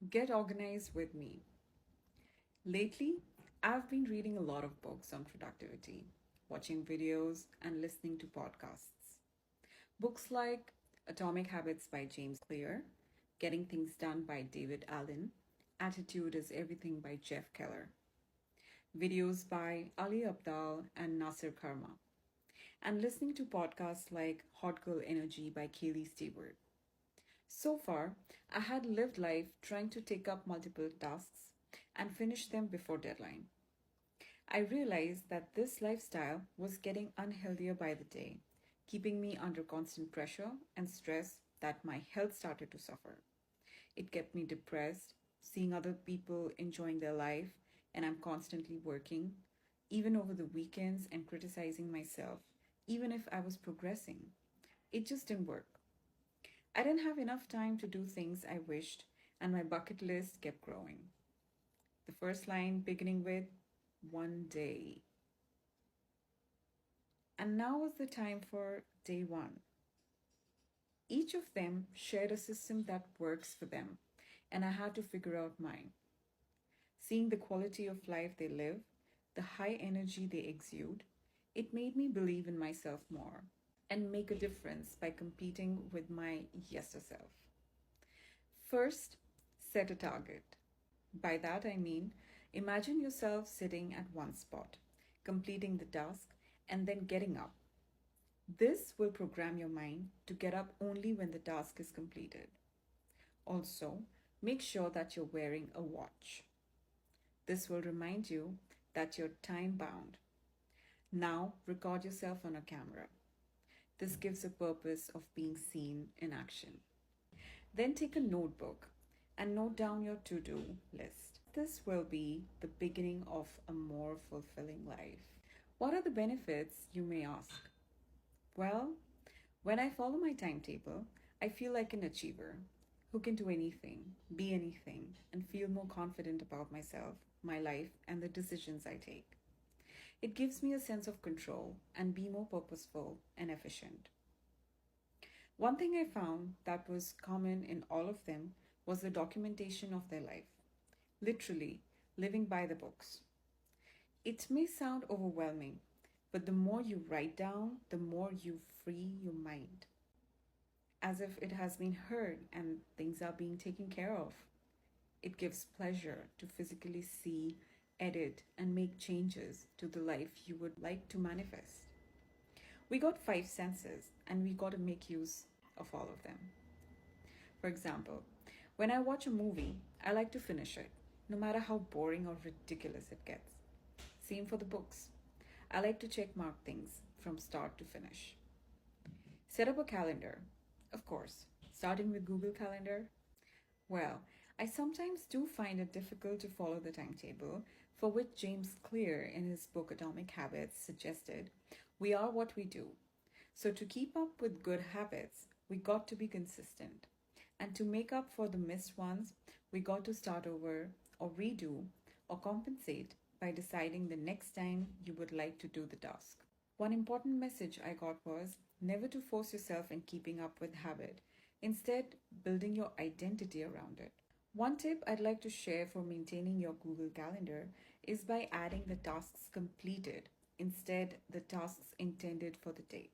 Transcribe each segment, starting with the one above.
Get organized with me. Lately, I've been reading a lot of books on productivity, watching videos, and listening to podcasts. Books like Atomic Habits by James Clear, Getting Things Done by David Allen, Attitude is Everything by Jeff Keller, videos by Ali Abdal and Nasir Karma, and listening to podcasts like Hot Girl Energy by Kaylee Stewart. So far, I had lived life trying to take up multiple tasks and finish them before deadline. I realized that this lifestyle was getting unhealthier by the day, keeping me under constant pressure and stress that my health started to suffer. It kept me depressed, seeing other people enjoying their life, and I'm constantly working, even over the weekends, and criticizing myself, even if I was progressing. It just didn't work. I didn't have enough time to do things I wished, and my bucket list kept growing. The first line beginning with one day. And now was the time for day one. Each of them shared a system that works for them, and I had to figure out mine. Seeing the quality of life they live, the high energy they exude, it made me believe in myself more and make a difference by competing with my yesterday self. First, set a target. By that I mean, imagine yourself sitting at one spot, completing the task, and then getting up. This will program your mind to get up only when the task is completed. Also, make sure that you're wearing a watch. This will remind you that you're time bound. Now, record yourself on a camera. This gives a purpose of being seen in action. Then take a notebook and note down your to do list. This will be the beginning of a more fulfilling life. What are the benefits, you may ask? Well, when I follow my timetable, I feel like an achiever who can do anything, be anything, and feel more confident about myself, my life, and the decisions I take. It gives me a sense of control and be more purposeful and efficient. One thing I found that was common in all of them was the documentation of their life, literally living by the books. It may sound overwhelming, but the more you write down, the more you free your mind, as if it has been heard and things are being taken care of. It gives pleasure to physically see, edit, and make changes to the life you would like to manifest. We got five senses and we got to make use of all of them. For example, when I watch a movie, I like to finish it, no matter how boring or ridiculous it gets. Same for the books. I like to check mark things from start to finish. Set up a calendar. Of course, starting with Google Calendar. Well, I sometimes do find it difficult to follow the timetable, for which James Clear in his book Atomic Habits suggested we are what we do. So, to keep up with good habits, we got to be consistent. And to make up for the missed ones, we got to start over or redo or compensate by deciding the next time you would like to do the task. One important message I got was never to force yourself in keeping up with habit, instead, building your identity around it. One tip I'd like to share for maintaining your Google Calendar is by adding the tasks completed instead the tasks intended for the day.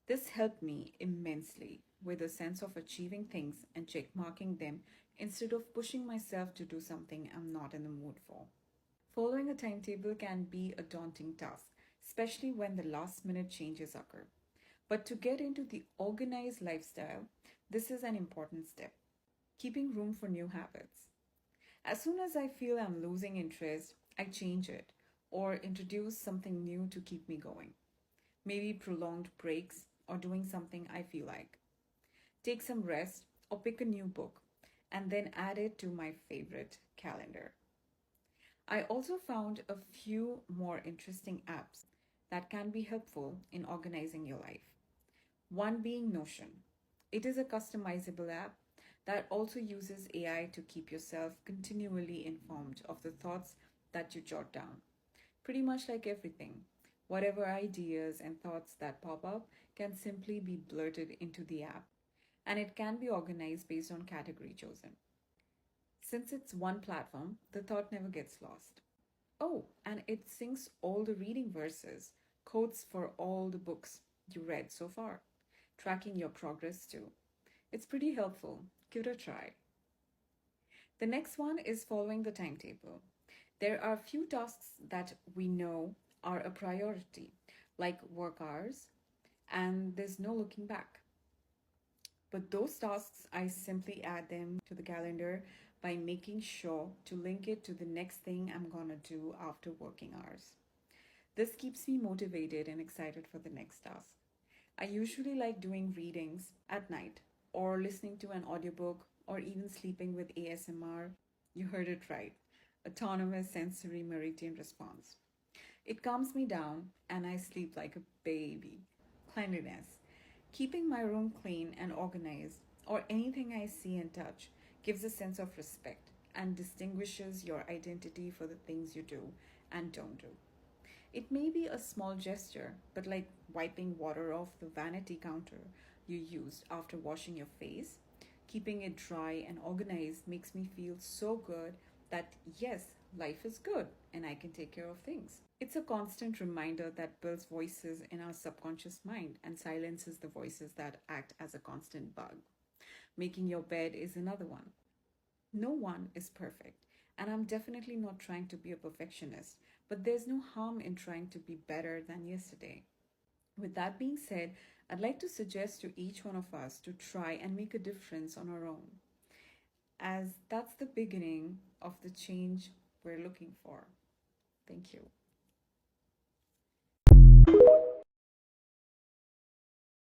This helped me immensely with a sense of achieving things and check marking them instead of pushing myself to do something I'm not in the mood for. Following a timetable can be a daunting task, especially when the last minute changes occur. But to get into the organized lifestyle, this is an important step. Keeping room for new habits. As soon as I feel I'm losing interest, I change it or introduce something new to keep me going. Maybe prolonged breaks or doing something I feel like. Take some rest or pick a new book and then add it to my favorite calendar. I also found a few more interesting apps that can be helpful in organizing your life. One being Notion. It is a customizable app that also uses AI to keep yourself continually informed of the thoughts that you jot down. Pretty much like everything, whatever ideas and thoughts that pop up can simply be blurted into the app, and it can be organized based on category chosen. Since it's one platform, the thought never gets lost. Oh, and it syncs all the reading verses, quotes for all the books you read so far, tracking your progress too. It's pretty helpful. Give it a try. The next one is following the timetable. There are few tasks that we know are a priority, like work hours, and there's no looking back. But those tasks, I simply add them to the calendar by making sure to link it to the next thing I'm gonna do after working hours. This keeps me motivated and excited for the next task. I usually like doing readings at night or listening to an audiobook or even sleeping with ASMR. You heard it right. Autonomous sensory meridian response. It calms me down and I sleep like a baby. Cleanliness. Keeping my room clean and organized, or anything I see and touch, gives a sense of respect and distinguishes your identity for the things you do and don't do. It may be a small gesture, but like wiping water off the vanity counter you used after washing your face, keeping it dry and organized makes me feel so good that yes, life is good and I can take care of things. It's a constant reminder that builds voices in our subconscious mind and silences the voices that act as a constant bug. Making your bed is another one. No one is perfect, and I'm definitely not trying to be a perfectionist, but there's no harm in trying to be better than yesterday. With that being said, I'd like to suggest to each one of us to try and make a difference on our own, as that's the beginning of the change we're looking for. Thank you.